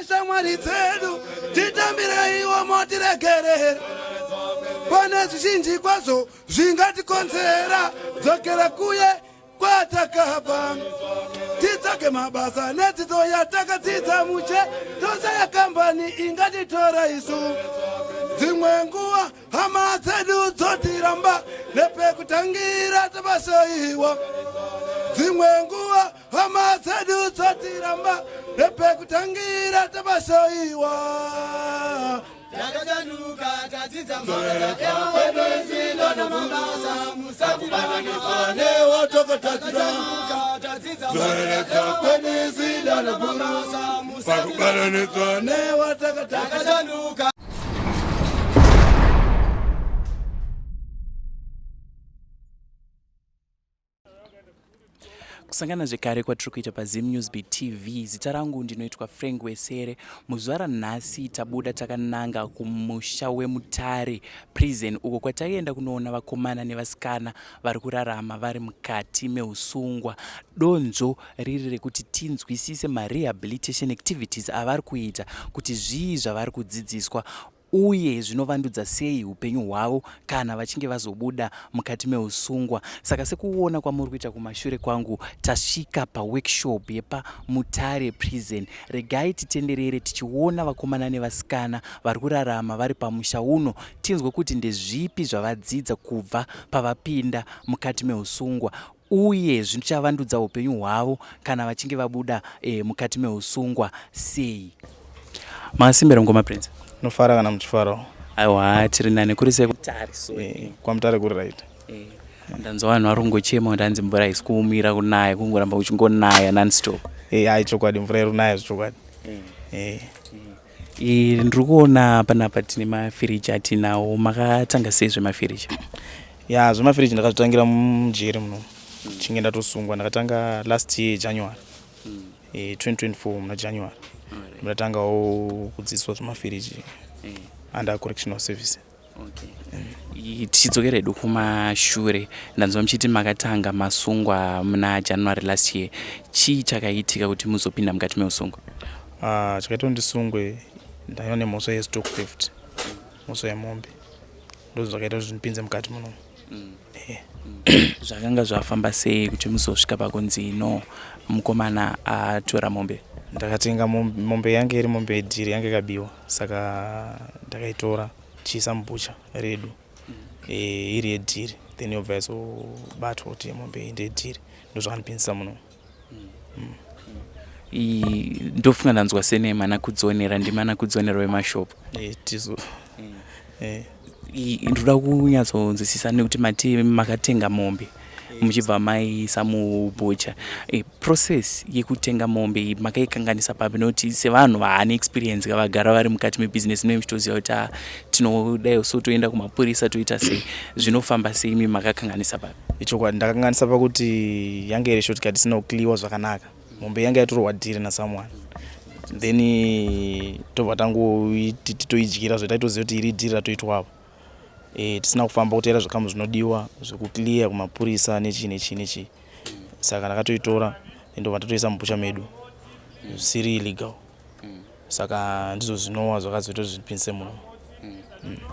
shamwari dzedu titambireiwo motiregerera pane zvizhinji kwazvo zvingatikonzera dzokera kuye kwatakabva titsvake mabasa nedzidzo yatakadzidza muche tose yakambani ingatitora isu dzimwe nguva hama dzedu dzotiramba nepekutangira tabashoiwa dzimwe nguva hama dzedu dzotiramba nepekutangira tabashoiwa Yakajanuka tadzidza mabasa ewebezindo namabasa musatibanikane watokotadzira tadzidza kwenezinda namabasa musatibanikane watokotadzira. Kusangana zvekare kwatiri kuita paZim Newsbeat TV. Zita rangu ndinoitwa Frank Wesere. Muzuva ranhasi tabuda takananga kumusha weMutare prison uko kwataienda kunoona vakomana nevasikana vari kurarama vari mukati meusungwa. Donzvo riri rekuti tinzwisise marehabilitation activities avari kuita kuti zvii zvavari kudzidziswa uye zvinovandudza sei upenyu hwavo kana vachinge vazobuda mukati meusungwa. Saka sekuona kwamuri kuita kumashure kwangu tasvika paworkshop yepaMutare prison. Regai titenderere tichiona vakomana nevasikana vari kurarama vari pamusha uno tinzwe kuti ndezvipi zvavadzidza kubva pavapinda mukati meusungwa uye zvichavandudza upenyu hwavo kana vachinge vabuda mukati meusungwa sei. Makasimbira ngoma prince nofara kana muchifarawo. Aiwa tiri nani kuri sekutari so kwamutare kuri right. Ndanzwa vanhu vari kungochema ndanzi mvura isi kuumira kunaya kungoramba uchingonaya non-stop. Ai chokwadi mvura iri kunaya zvokwadi. Ndiri kuona panapa tine mafiriji atinawo. Makatanga sei zvemafiriji? Zvemafiriji ndakazvitangira mujeri muno chinge ndatosungwa. Ndakatanga last year January 2024 muna January ndatangawo kudzidziswa zvemafiriji under correctional service. Tichidzokera hedu kumashure, ndanzwa muchiti makatanga masungwa muna January last year. Chii chakaitika kuti muzopinda mukati meusungwa? Chakaita ndisungwe ndaiona mhosva yestock theft, mhosva yemombe, ndozvo zvakaita kuti ndipinze mukati muno. Zvakanga zvafamba sei kuti muzosvika pakunzi no mukomana atora mombe? Ndakatenga mombe yange iri mombe yedhiri yange ikabiwa, saka ndakaitora chiisa mubucha redu iri yedhiri, then yobva yazobatwa kuti mombe iyi ndeyedhiri, ndozvakanipinzisa muno. Ndofunga ndanzwa sene mana kudzonera ndimana kudzonera wemashopu. Tizo. Ndoda kunyatsonzwisisa nekuti mati makatenga mombe muchibva maisa mubucha. Process yekutenga mombe makaikanganisa papi noti sevanhu vaane experience kavagara vari mukati mebusiness nemuchitoziva kuti tinoda so toenda kumapurisa toita sei, zvinofamba sei imi makakanganisa papi? Ichokwadi ndakanganisa pakuti yange iri shortcut isina kukliwa zvakanaka. Mombe yange yatorwa dhiri nasomeone, then tobva toidyira zvotaitoziva kuti iri dhiri ratoitwapo. Tisina kufamba kutera zvikamu zvinodiwa zvekukliya kumapurisa nechi. Saka ndakatoitora ndobva tatoisa mubucha medu zvisiri illegal. Saka ndizvo zvinowa zvakazoita zvipinze muno.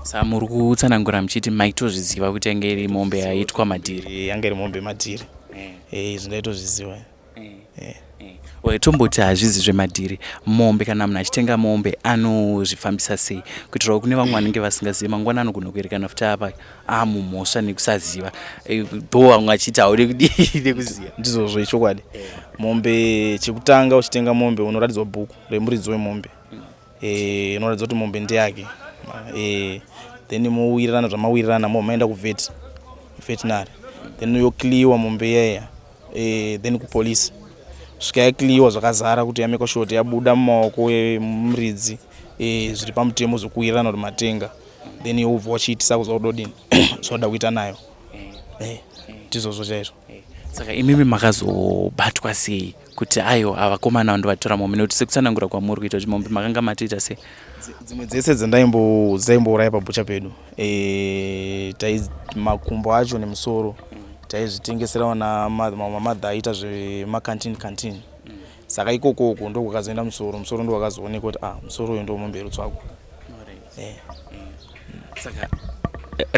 Saka muri kutsanangura muchiti maitozviziva kuti yange iri mombe yaitwa madhiri? Yange iri mombe madhiri. Zvindaitozviziva. Tomboti hazvizi zvemadhiri, mombe kana munhu achitenga mombe anozvifambisa sei kuitira kune vamwe vanenge vasingazivi mangwana anogona kuerekana futi apa mumhosva nekusaziva do vamwe achiti haudi kudii kuziva. Ndizvozvo ichokwadi. Mombe chekutanga uchitenga mombe unoratidzwa bhuku remuridzi wemombe, unoratidza kuti mombe ndeyake, then mowirirana zvamawirirana maenda kuveterinary, then yokliwa mombe iyaya, then kupolisi svika yakliwa zvakazara kuti yamekwa shoti yabuda mumaoko emuridzi zviri pamutemo zvokuwirirana kuti matenga, then yobva wachiitisa kuzva kudodini zvoda kuita nayo. Ndizvozvo chaizvo. Saka imimi makazobatwa sei kuti avakomana ndovatora mombe nekuti sekutsanangura kwamuri kuita kuti mombe makanga matoita sei? Dzimwe dzese dzaimbouraya pabucha pedu, makumbo acho nemusoro taizvitengesera mamadha aita zvemakantini. saka ikokoko ndo kwakazoenda musoro ndo wakazooneka kuti musoro uyu ndo mombe rutsvako. Saka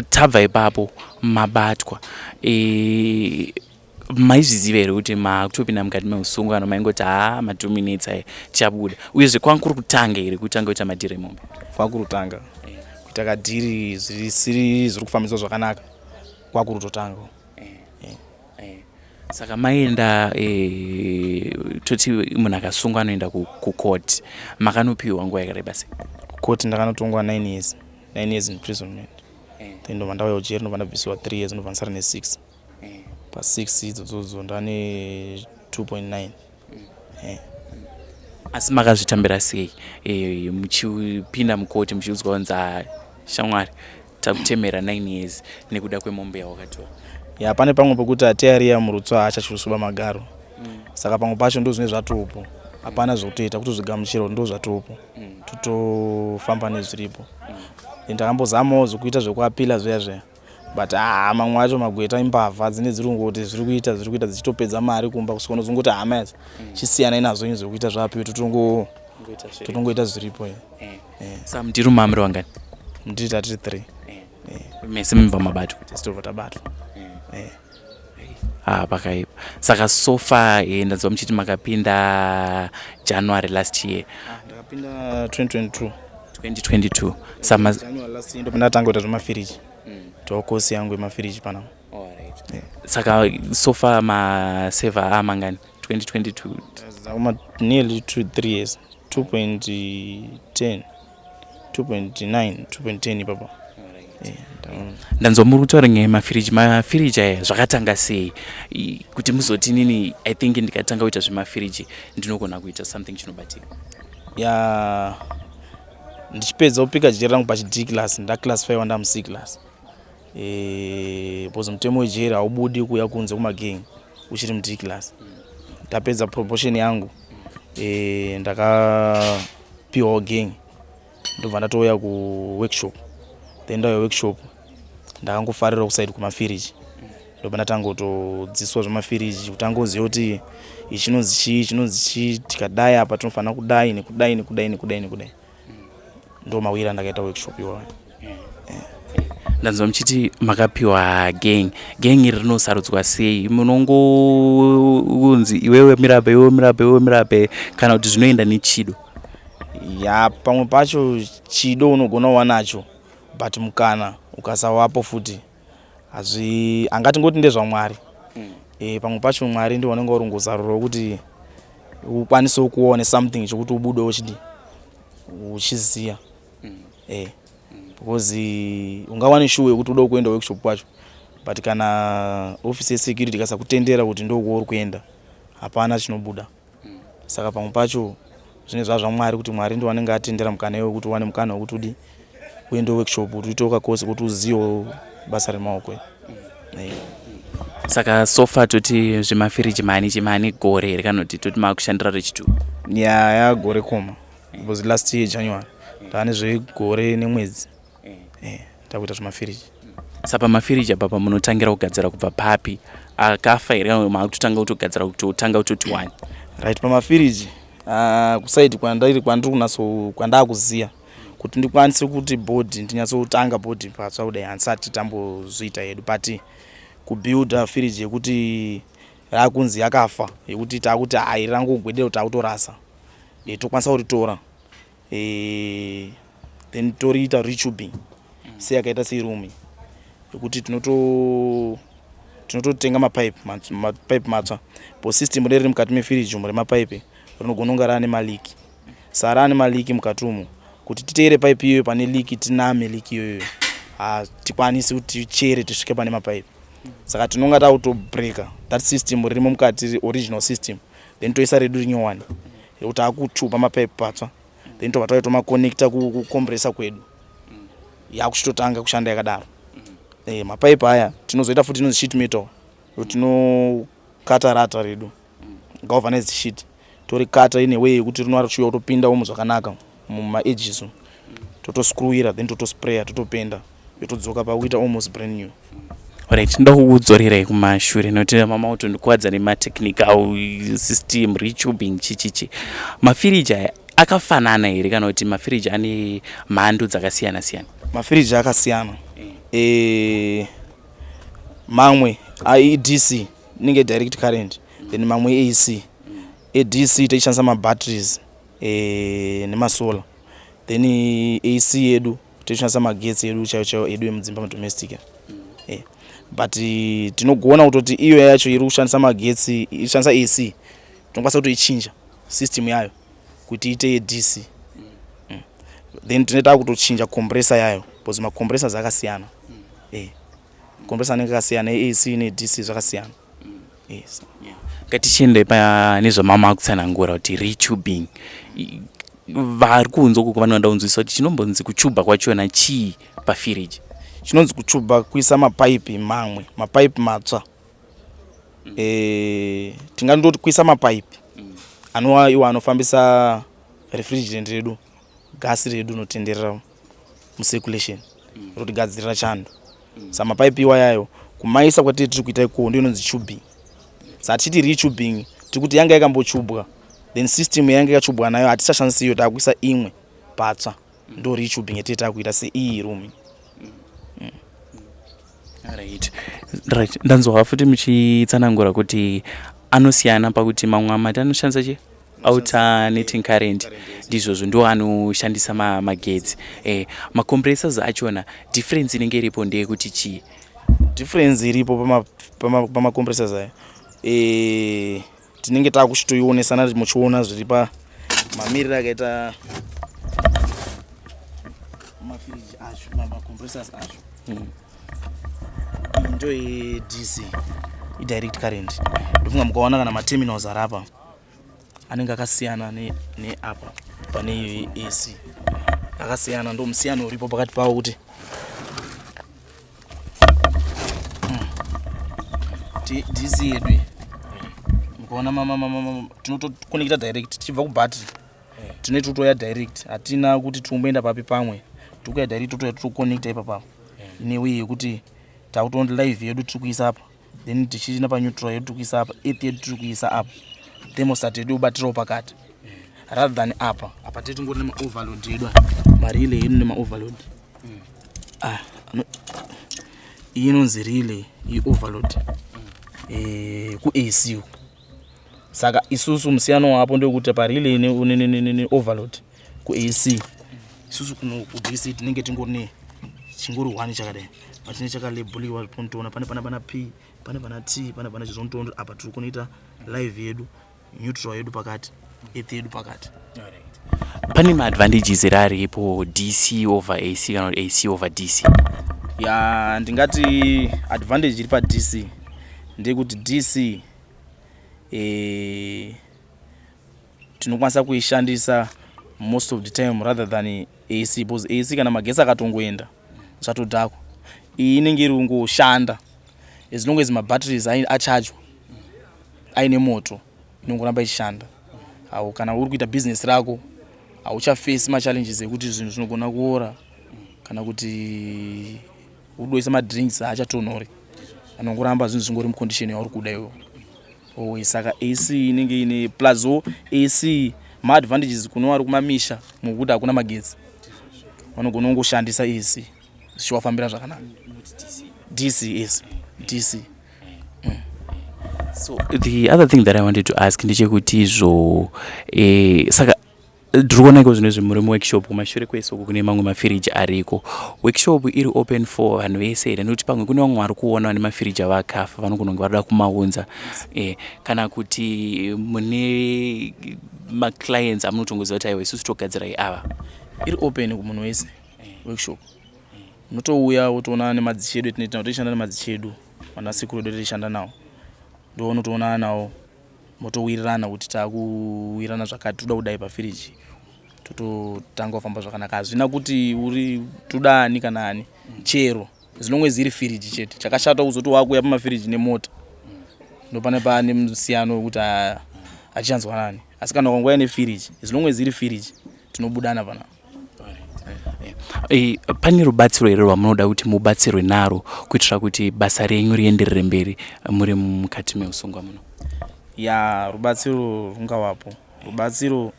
tabva ipapo mabatwa maizviziva here kuti makutopinda mukati meusungano maingoti ma 2 minutes aya chabuda uyezve kwanga kuri kutanga here kutanga kuita madhiri emombe? Kwakuri kutanga kuita kadhiri zviri kufambidzwa zvakanaka kwakuri kutotanga. Saka maenda toti munhu akasungwa anoenda kukoti makanopiwa nguva yakareba sei? Koti ndakanotongwa 9 years in imprisonment. Then ndo mandauya ujeri ndobva ndabvisiwa 3 years ndobva ndisara ne6 pa6 idzodzo ndane 2.9. Asi makazvitambira sei muchipinda mukoti muchiudzwa kunzi shamwari takutemera 9 years nekuda kwemombe yawakatora? Pane pamwe pekuti atiyariya murutswa achachusuba magaro. Saka pamwe pacho ndo zvine zvatopo hapana zvokutoita kutozvigamuchira ndo zvatopo totofamba nezviripo. Ndakambozamawo zvekuita zvekuapila zviya but mamwe acho magweta imbavha dzine dzirungoti zviri kuita dzichitopedza mari kumba kusvika unozongoti hamazi chisiyana inazvo izvi zvekuita zvapiwa totongoita zviripo. Saka mutiri mumamiro wangani? Mutiri tatiri 3. Mese mumva mabatwa? Tistobva tabatwa. Pakaipa. Saka so far ndazva muchiti makapinda January last year. Ndakapinda 2022. January last year ndopinda tanga kuita zvemafiriji. Kosi yangu yemafiriji panapa. Saka so far maseva amangani 2022? Nearly 3 years. 2.10 2.10 papa. Ndanzwa muri kutaura mafiriji aya zvakatanga sei kuti muzoti nini I think ndikatanga kuita zvemafiriji ndinogona kuita something chinobatika? Ndichipedza kupika jeri rangu pachid class ndaclassifyiwa ndamu-C class. Because mutemo wejeri haubudi kuuya kunze kumagang uchiri mu-D class. Ndapedza promotion yangu ndakapiwawo gang ndobva ndatouya kuworkshop. Then ndauya workshop ndakangofarira kuside kumafiriji ndobva ndatanga kutodzidziswa zvemafiriji kuti angoziva kuti chinonzi chii tikadai apa tinofanira kudai nekudai ndo mawira ndakaita workshop iwayo. Ndanzwa muchiti makapiwa gang iri rinosarudzwa sei? Munongonzi iwewe mirabe kana kuti zvinoenda nechido? Pamwe pacho chido unogona kuva nacho but mukana ukasawapo futi angati ngoti ndezvaMwari. Pamwe pacho Mwari ndiwo unenge urongozarura kuti ukwanise kuona something chokuti ubude uchiziya. Because ungawana shuwe kuti uda kuenda workshop kwacho but kana office security kasakutendera kuti ndo kwauri kuenda hapana chinobuda. Saka pamwe pacho zvine zvaMwari kuti Mwari ndiwo anenge atendera mukana iwe kuti uwane mukana wekuti udi kuenda workshop kuti uite wakakosi kuti uzive basa remaoko. Saka so far toti zvemafiriji mane gore here kana kuti toti makushandira rechitu? Gore koma. Because last year January ndane zvegore nemwedzi takuita zvemafiriji. Saka mafiriji apa munotangira kugadzira kubva papi? Akafa here makutotanga kutogadzira kutotanga kutoti 1? Right, pamafiriji kusaidi kwandakuziya kuti ndikwanise kuti bhodhi ndinyatsotanga bhodhi patsva kudai hansati tambozviita hedu but kubuilda firiji yekuti rakunzi yakafa yekuti takuti iri rangogwedera kuti takutorasa tokwanisa kuritora then toriita retubing sei yakaita seirumi yekuti tinototenga mapaipi matsva bo system riri mukati mefiriji umu remapaipi rinogona kunge rane maliki. Saka rane maliki mukati umu kuti titeere paipi iyoyo pane liki tiname liki iyoyo tikwanise kuti tichere tisvike pane mapaipi. Saka tinonga takutobreka that system ririmo mukati original system then toisa redu rinyowani kuti akutupa mapaipi patsva then tobva tauya tomakonekta kukompresa kwedu yakuchitotanga kushanda yakadaro. Mapaipi aya tinozoita futi inonzi sheet metal tinokata rata redu galvanized sheet torikata ine way yekuti rinova richiuya kutopinda umu zvakanaka mumaedges totoscrewira then totospraya totopenda yotodzoka pakuita almost brand new. Alright, ndokudzorerai kumashure nokuti mama utondikuwadza nematechnical system retubing chichichi. Mafiriji aya akafanana here kana kuti mafiriji ane mhando dzakasiyana siyana? Mafiriji akasiyana. Mamwe DC ninge direct current, then mamwe AC. DC taishandisa mabatteries nemasolar, then AC yedu taishandisa magetsi yedu chaiwo yedu emudzimba domestic. But tinogona kutoti iyo yacho iri kushandisa magetsi ishandisa AC, tinokwanisa kutoichinja system yayo kuti ite DC. Then tinoita kutochinja compressor yayo because ma compressors akasiyana. Compressor anenge akasiyana, AC ne DC zvakasiyana. Yes. Ngatichiende panezva mama akutsanangura kuti retubing. Vari kunze uko vanoda kunzwisa kuti chinombonzi kuchuba kwachona chii pafiriji? Chinonzi kuchuba kuisa mapaipi mamwe, mapaipi matsva. Tingandoti kuisa mapaipi anova iwo anofambisa refrigerant redu, gasi redu notenderera mucirculation kuti gadzirira chando. Sa mapaipi iwayayo kumaisa kwatiri tiri kuita iko ndio inonzi tubing. Sa titi retubing tikuti yanga yakambochubwa, then system yanga yakachubwa nayo hatisashandisi iyo, takuisa imwe patsva ndo retubing yatita kuita se iyi room. Right. Ndanzwa futi muchitsanangura kuti anosiyana pakuti mamwe amati anoshandisa chi alternating current, ndizvozvo ndo anoshandisa magetsi. Macompressors achona difference inenge iripo ndeyekuti chii? Difference iripo pamacompressors aya tinenge takuchitoionesana muchiona zviri pa mamiriro akaita mafiriji acho, macompressors acho. Ndo DC direct current. Ndofunga mukaona kana materminals arapa anenge akasiyana ne apa pane AC akasiyana, ndo musiyano uripo pakati pawo kuti DC yedu mukaona tinotokonekita direct tichibva kubattery, tinoita kutoya direct, hatina kuti tiomboenda papi pamwe, tikuya direct totokonekita ipapo newe yekuti takutoona live yedu tiri kuisa apa, then tichina pa neutral yedu tiri kuisa apa, earth yedu tiri kuisa apa, thermostat yedu ubatirawo pakati, rather than apa tiri ngori nema overload yedu, marile yedu nema overload. Iyi inonzi relay i-overload ku-AC. Saka isusu musiyano wapo ndekuti parile ne overload ku-AC, isusu kuno ku-DC tinenge tingori chingori 1 chakadai, patine chakalebhuliwa pontoona pane pana P, pane pana T, pane pana chizontondo. Apa tiri kunoita live yedu, neutral yedu pakati, earth yedu pakati. Pane maadvantages ere aripo DC over AC kana AC over DC? Ya, ndingati advantage iri pa DC ndekuti DC tinokwanisa kuishandisa most of the time rather than AC, because AC kana magesi akatongoenda zvatodhako. Iyi inenge iri kungoshanda as long as mabatteries achajwa aine moto, inongoramba ichishanda. Kana uri kuita business rako hauchaface machallenges ekuti zvinhu zvinogona kuora kana kuti udoisa madrinks haachatonhori, anongoramba zvinhu zvingori mucondition yauri kuda iwo. Saka AC inenge ine plus AC maadvantages kuno vari kumamisha mukuti hakuna magetsi, vanogona kungoshandisa AC zvichivafambira zvakanaka. DC, yes, DC. So the other thing that I wanted to ask ndechekuti izvo saka ndikuona iko zvinhu zvimuri muworkshop kumashure kwesoko kune mamwe mafiriji ariko. Workshop iri open for vanhu vese here, nekuti pamwe kune vamwe vari kuona vane mafiriji avakafa vanogona kunge varida kumaunza, kana kuti mune maclients amunotongoziva kuti aiwa isusu togadzirai ava? Iri open kumunhu wese workshop. Unotouya wotoona nemadzichedu etinoita, toishanda nemadzichedu, vanasekuru vedu toishanda nawo, ndo unotoona nawo motowirirana kuti takuwirirana zvakati toda kudai pafiriji, tototanga kufamba zvakanaka. Hazvina kuti uri tudani kana ani, chero as long as iri firiji chete. Chakashata kuzoti wakuya pamafiriji nemota, ndo pane musiyano wekuti hachanzwanani. Asi kana ukangoya nefiriji, as long as iri firiji tinobudana pana. Pane rubatsiro here rwamunoda kuti mubatsirwe naro kuitira kuti basa renyu rienderere mberi muri mukati meusungwa muno? Ya, rubatsiro rungawapo. Rubatsiro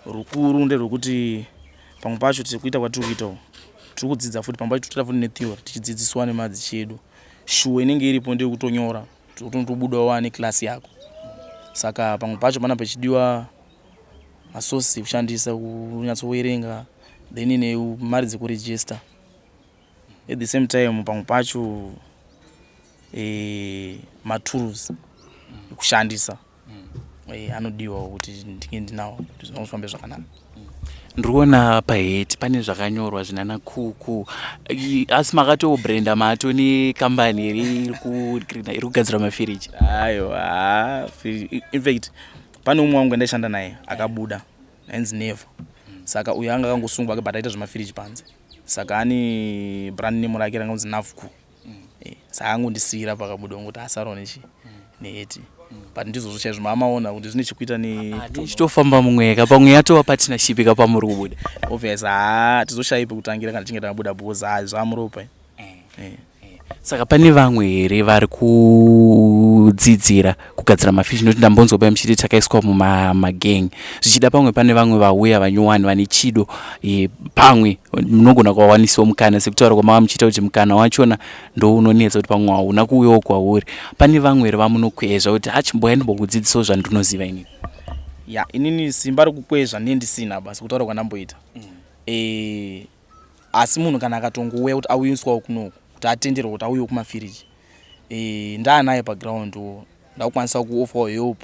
rukuru nderwekuti pamwe pacho tirikuita kwatiri kuita tiri kudzidza futi, pamwe pacho tiri futi netheory tichidzidziswa nemadzisi edu. Shuwa inenge iripo ndeyekutonyora totobudawo wane klasi yako. Saka pamwe pacho pana pachidiwa masosi kushandisa kunyatsoverenga, then nemari dzekuregister. At the same time pamwe pacho matools kushandisa anodiwa kuti ndinge ndinawo kuti zvinofamba zvakanaka. Ndikuona paheti pane zvakanyorwa zvinana kuku, asi makatobranda mato nekambani iri kugadzira mafiriji. Aiwa, in fact pane umwe wangu ndaishanda naye akabuda ainzi Neva. Saka uyo anga akangosungwa akabata aita zvemafiriji panze. Saka ane brand name rake ranganzi Navku. Saka angondisira pakabuda ngokuti asarawo neheti. But ndizvo chaizvo maamaona kuti zvine chekuita chitofamba mumweka pamwe yatova partnership kapamuri kubuda. Obvious, tizoshaipe kutangira kana tichinge takabuda bhoza zvamuropa. Saka pane vamwe here vari kudzidzira kugadzira mafishi? Noti ndambonzopa muchiti takaiswa mumagang. Zvichida pamwe pane vamwe vauya vanyowani vane chido, pamwe munogona kuwawanisiwa mukana, sekutaura kwamava muchiita kuti mukana wachona ndounonetsa kuti pamwe hauna kuuyawo kwauri. Pane vamwe here vamunokwezva kuti hachimboya ndimbokudzidzisawo zvandinoziva inini? Ya, inini simba rekukwezva ndendisina basi kutaura kwandamboita. Asi munhu kana akatongouya kuti auyiswawo kunoku kuti atenderwe kuti auye kumafiriji, ndaanaye paground, ndakukwanisa kuofawo help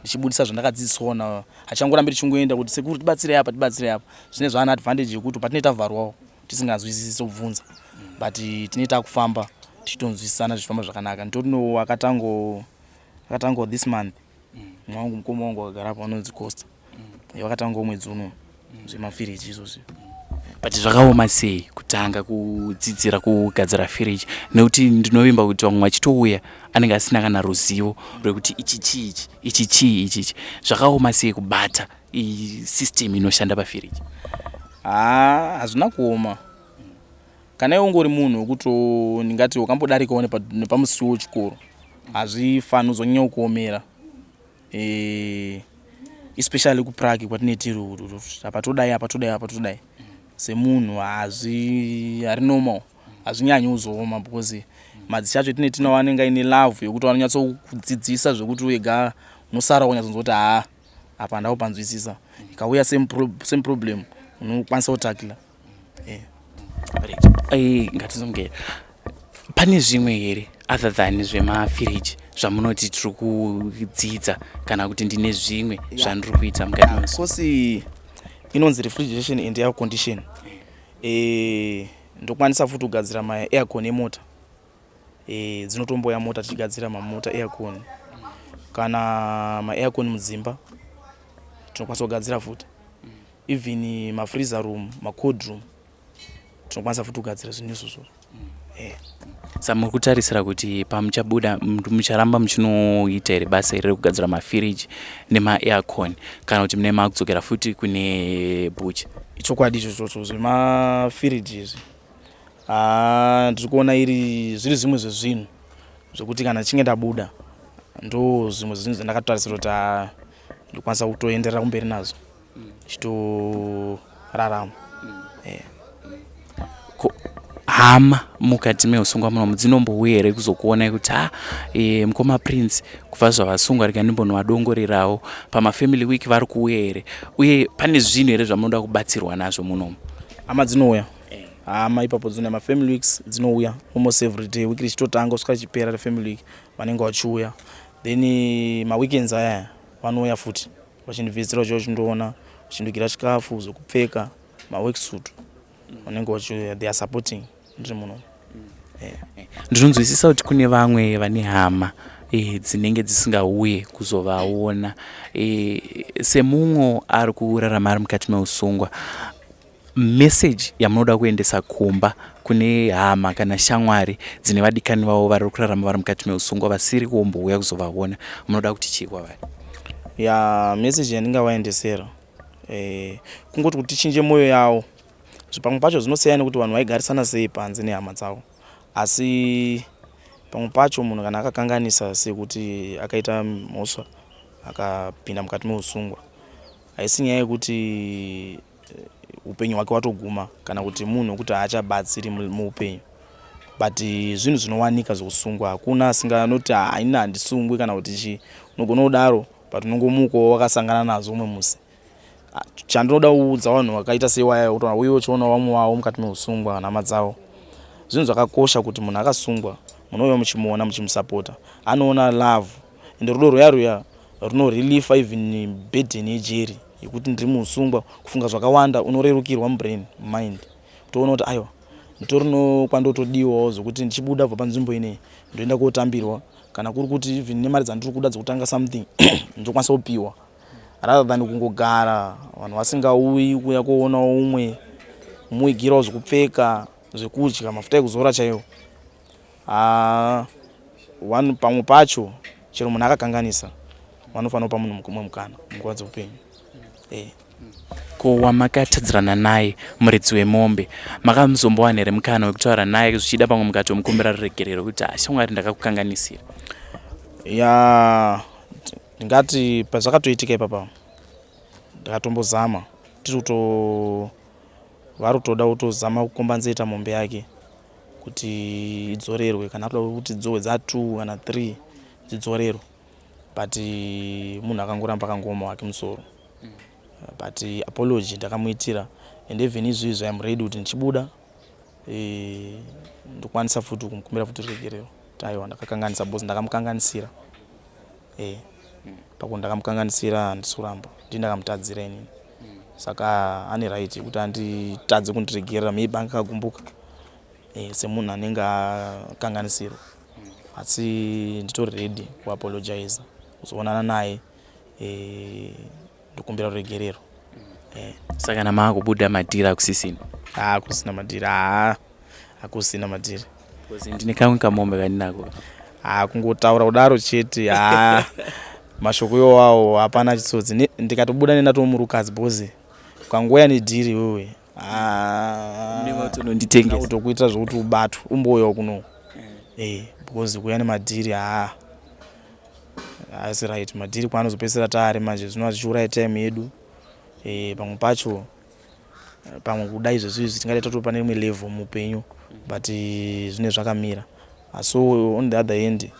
ndichibudisa zvandakadzidziswa, hachangorambe tichingoenda kuti sekuri tibatsire apa zvine zvaana advantage yekuti patine tavharwawo tisingazwisisi sobvunza, but tine takufamba tichitonzwisisana zvichifamba zvakanaka. Ndotino akatango this month mwangu mukoma wangu akagara apa anonzi Costa, wakatango mwedzi uno zvemafiriji izvozvo. But zvakaoma sei kutanga kudzidzira kugadzira firiji? Nekuti ndinovimba kuti vamwe vachitouya anenge asina kana ruzivo rwekuti ichi zvakaoma sei kubata system inoshanda pafiriji? Hazvina kuoma. Kana iwe ungori munhu wekuti ndingati ukambodarikawo nepamusiwo wechikoro, hazvifani uzonyanya kuomera. Especially kuPrague kwatine tiri apa todai. Semunhu hari normal, hazvinyanyi uzooma because madzisi acho tinawo anenge ine love yekuti vanonyatsokudzidzisa zvekuti wega unosara unyatsonzoti apa ndakupanzwisisa. Ikauya same problem unokwanisa kutakila. Ngatizongera. Pane zvimwe here other than zvemafiriji zvamunoti tiri kudzidza kana kuti ndine zvimwe zvandiri kuita mukati mesu? Kosi inonzi refrigeration and air condition. Ndokwanisa futi kugadzira ma-aircon emota. Dzinotomboya mota tichigadzira mamota aircon. Kana ma-aircon mudzimba tinokwanisa kugadzira futi. Even ma-freezer room, ma-cold room tinokwanisa futi kugadzira zvinhu izvozvo. Saka muri kutarisira kuti pamuchabuda mucharamba muchinoita here basa iri rekugadzira mafiriji nema-aircon kana kuti mune makudzokera futi kune bhuchi? Ichokwadi ichocho zvemafiriji izvi ndiri kuona zviri zvimwe zvezvinhu zvekuti kana tichinge tabuda ndo zvimwe zvinhu zvandakatotarisira kuti ndikwanisa kutoenderera kumberi nazvo chitorarama. Hama mukati meusungwa muno dzinombouya here kuzokuona kuti mukoma Prince kubva zvavasungwa rega ndimbonodongorerawo pamafamily week vari kuuya here, uye pane zvinhu here zvamunoda kubatsirwa nazvo munomu? Hama dzinouya, hama ipapo dzina mafamily weeks dzinouya almost every day, wiki richitotanga kusvika richipera refamily week vanenge vachiuya, then maweekends aya vanouya futi vachindivhizitira vachindoona vachindogera chikafu zvekupfeka maworksuit vanenge vachiuya, they are supporting ndiri muno. Ndinonzwisisa kuti kune vamwe vane hama dzinenge dzisingauye kuzovaona. Semumwe ari kurarama ari mukati meusungwa, message yamunoda kuendesa kumba kune hama kana shamwari dzine vadikani vavo vari kurarama vari mukati meusungwa vasiri kuombouya kuzovaona, munoda kuti chii kwavari? Message yandingavaendesera kungoti kuti tichinje moyo yavo Pamwe pacho zvinosiyana kuti vanhu vaigarisana sei panze nehama dzavo, asi pamwe pacho munhu kana akakanganisa sekuti akaita mhosva akapinda mukati meusungwa, haisi nyaya yekuti upenyu hwake watoguma kana kuti munhu wekuti haachabatsiri muupenyu, but zvinhu zvinowanika zvokusungwa. Hakuna asinganoti haina handisungwi kana kuti chii, unogona kudaro but unongomukawo wakasangana nazo umwe musi. Chandinoda kuudza vanhu vakaita seiwaya kuti uye uchiona vamwe wavo mukati meusungwa kana hama dzavo, zvinhu zvakakosha kuti munhu akasungwa munouya muchimuona muchimusapota, anoona love ende rudo rwuya runorelifa even burden yejeri yekuti ndiri muusungwa, kufunga zvakawanda, unorerukirwa mubrain mind, toona kuti aiwa nditorino kwandotodiwawo zvokuti ndichibuda kubva panzvimbo inei ndoenda kotambirwa, kana kuri kuti even nemari dzandiri kuda dzokutanga something ndokwanisa kupiwa, rather than kungogara vanhu vasingauyi kuuya kuona umwe muigirawo zvekupfeka, zvekudya, mafuta ekuzora chaiwo. Pamwe pacho chero munhu akakanganisa vanofanira kupa munhu mumwe mukana munguva dzeupenyu. Ko wamakatadzirana naye muridzi wemombe, makamuzombowana here mukana wekutaura naye zvichida pamwe mukatomukumbira ruregerero kuti shamwari ndakakukanganisira? Ndingati pazvakatoitika ipapa ndakatombozama vari kutoda kutozama kukombanzeta mombe yake kuti idzorerwe, kana toda kuti dzowe dza2 kana 3 dzidzorerwe, but munhu akangoramba akangoma wake musoro. But apology ndakamuitira, and even izvizvi I am ready kuti ndichibuda ndokwanisa futi kumukumbira futi ruregerero. Aiwa ndakakanganisa bosi, ndakamukanganisira. Pakuti ndakamukanganisira handisi kuramba, ndini ndakamutadzira inini. Saka ane right yekuti anditadze kundiregerera, maybe angakagumbuka semunhu anenge akanganisirwa, asi nditori ready kuapologize, kuzoonana naye ndokumbira ruregerero. Saka namakubuda madhiri akusisina? Hakusina madhiri, hakusina madhiri. Ndine kamwe kamombe kandinako. Kungotaura kudaro chete, mashoko iwawo hapana chitsotsi. Ndikatobuda nenda tomurukadzi bosi, ukangoya nedhiri wewe kutokuitira zvokuti ubatwe umbouyawo kuno, because kuya nemadhiri haasi right. Madhiri kwaanozopedzisira taari manje zvinova zvichiuraya time yedu. Pamwe pacho pamwe kuda izvozvizvi tingada tatopa pane rimwe level muupenyu, but zvine zvakamira. So on the other hand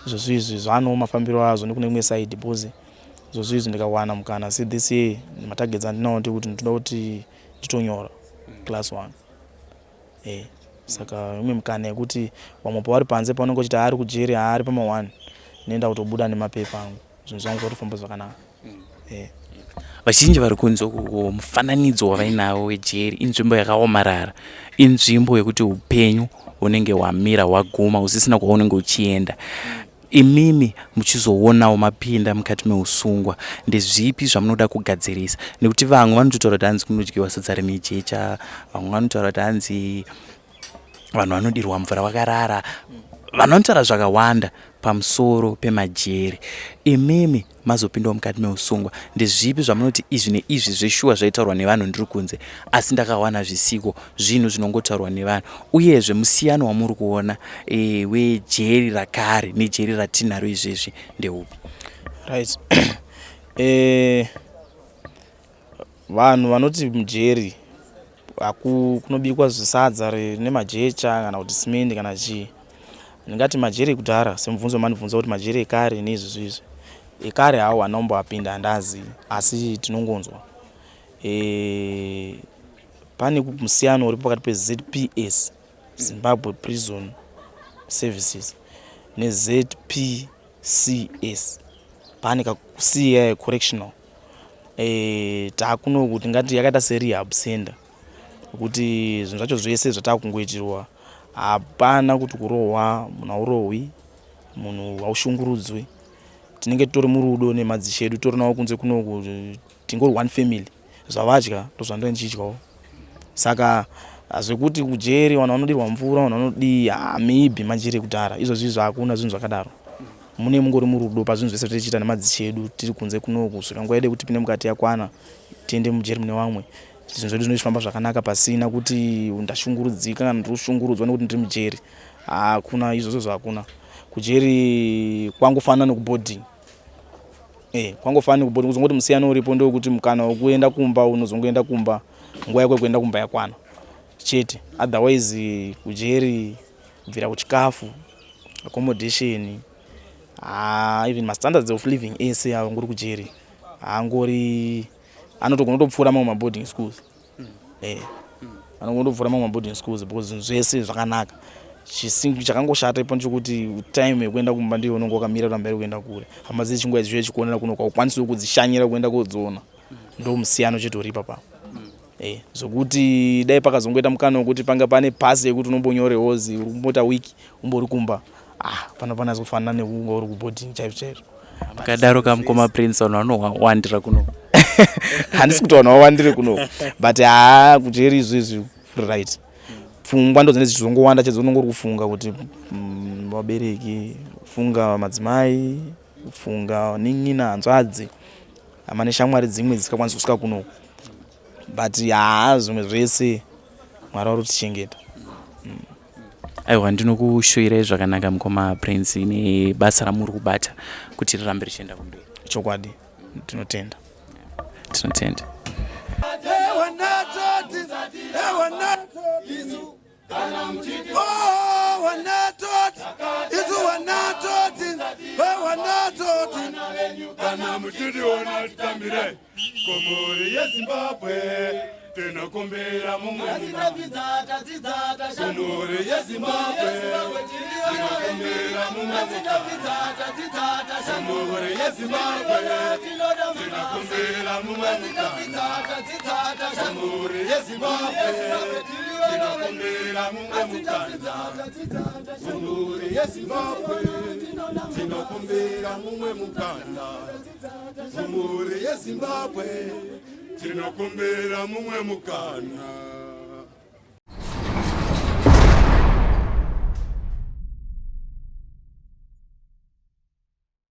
izvozvizvi zvanowo mafambiro azvo nekune imwe side, because izvozvizvi ndikawana mukana this year matargets andinawo ndekuti ndinoda kuti nditonyora class 1. Saka imwe mukana yekuti vamwe pavari panze paunenge uchiti haari kujeri haari pama1 noenda kutobuda nemapepa angu, zvinhu zvangu zvatofamba zvakanaka. Vazhinji vari kunze uko mufananidzo wavainawo wejeri inzvimbo yakaomarara, inzvimbo yekuti upenyu unenge hwamira hwaguma usisina kwaunenge uchienda. Imimi muchizoonawo mapinda mukati meusungwa, ndezvipi zvamunoda kugadzirisa? Nekuti vamwe vanototaura kuti hanzi kunodyiwa sadza remijecha, vamwe vanotaura kuti hanzi vanhu vanodirwa mvura vakarara, vanhu vanotaura zvakawanda pamusoro pemajeri. Imimi mazopindawo mukati meusungwa, ndezvipi zvamunoti izvi neizvi zveshuwa zvaitaurwa nevanhu ndiri kunze asi ndakawana zvisiko, zvinhu zvinongotaurwa nevanhu, uyezve musiyano wamuri kuona wejeri rakare nejeri ratinaro izvezvi ndeupi? Right. Vanhu vanoti mujeri kunobikwa zvisadza nemajecha kana kuti simende kana chii. Ndingati majeri ekudhara, semubvunzo mandibvunza kuti majeri ekare neizvozvizvi, ekare hawo hanomboapinda handazi, asi tinongonzwa. Pane musiyano uri pakati peZPS, Zimbabwe Prison Services, neZPCS, pane kaCA correctional. Taakuno kuti ngati yakaita serehab center, kuti zvinhu zvacho zvese zvatakungoitirwa, hapana kuti kurohwa, munhu haurohwi, munhu haushungurudzwi. Tinenge tori murudo nemadzishe edu, tori nawo kunze kunoku, tingori one family. Zvavadya ndozvandoenda ndichidyawo. Saka zvekuti kujeri vanhu vanodirwa mvura, vanhu vanodii, maybe majeri ekudhara, izvozvizvi hakuna zvinhu zvakadaro. Mune mungori murudo pazvinhu zvese tichiita nemadzishe edu tiri kunze kunoku. Zvikangouya kuti tipinde mukati yakwana tiende mujeri mune vamwe, zvinhu zvedu zvinofamba zvakanaka pasina kuti ndashungurudzika kana ndoshungurudzwa nekuti ndiri mujeri. Hakuna izvozvo, hakuna. Kujeri kwangofanana nekubhodhingi. Kwangofanana nekubhodhingi, kuzongoti musiyano uripo ndokuti mukana wekuenda kumba unozongoenda kumba nguva yako yekuenda kumba yakwana chete. Otherwise kujeri kubvira kuchikafu, accommodation, even mastandards of living ese angori kujeri. Angori anotogona kutopfuura mamwe maboarding schools. Anogona kutopfuura mamwe maboarding schools because zvese zvakanaka. Chisingi chakangoshata ipo nchokuti time yekuenda kumba ndiyo unongo wakamira kuti mberi kuenda kure. Hama dzese chingwa zviye chikuonera kuno kwaukwanisa kudzishanyira kuenda kodzona. Ndo musiyano chete uripa pa. Zokuti dai pakazongoita mukana wekuti panga pane pasi yekuti unombonyore hozi uri kumbota wiki umbori kumba. Pana zofanana nekunga uri kuboarding chaizvo. Kadaro kamukoma Prince anowandira kuno. Handisi kuti vanhu wawandire kuno, but kujeri izvizvi right. Pfungwa ndo dzine dzichizongowanda chedzo unongori kufunga kuti vabereki, kufunga madzimai, kufunga nin'ina, hanzvadzi, hama neshamwari dzimwe dzisikakwanisi kusvika kuno. But zvimwe zvese Mwari ari kutichengeta. Aiwa, ndinokushowirai zvakanaka mukoma Prince nebasa ramuri kubata kuti rirambe richienda kumberi. Chokwadi, tinotenda. Tinotenda. Kana mutiriona tutambire komori yeZimbabwe tinokumbira mumwe komori yeZimbabwe tinokumbira mumwe komori yeZimbabwe tinokumbira mumwe komori yeZimbabwe tinokumbira mumwe komori yeZimbabwe tinokumbira mumwe mukanda komori yeZimbabwe tinokumbira mumwe mukana.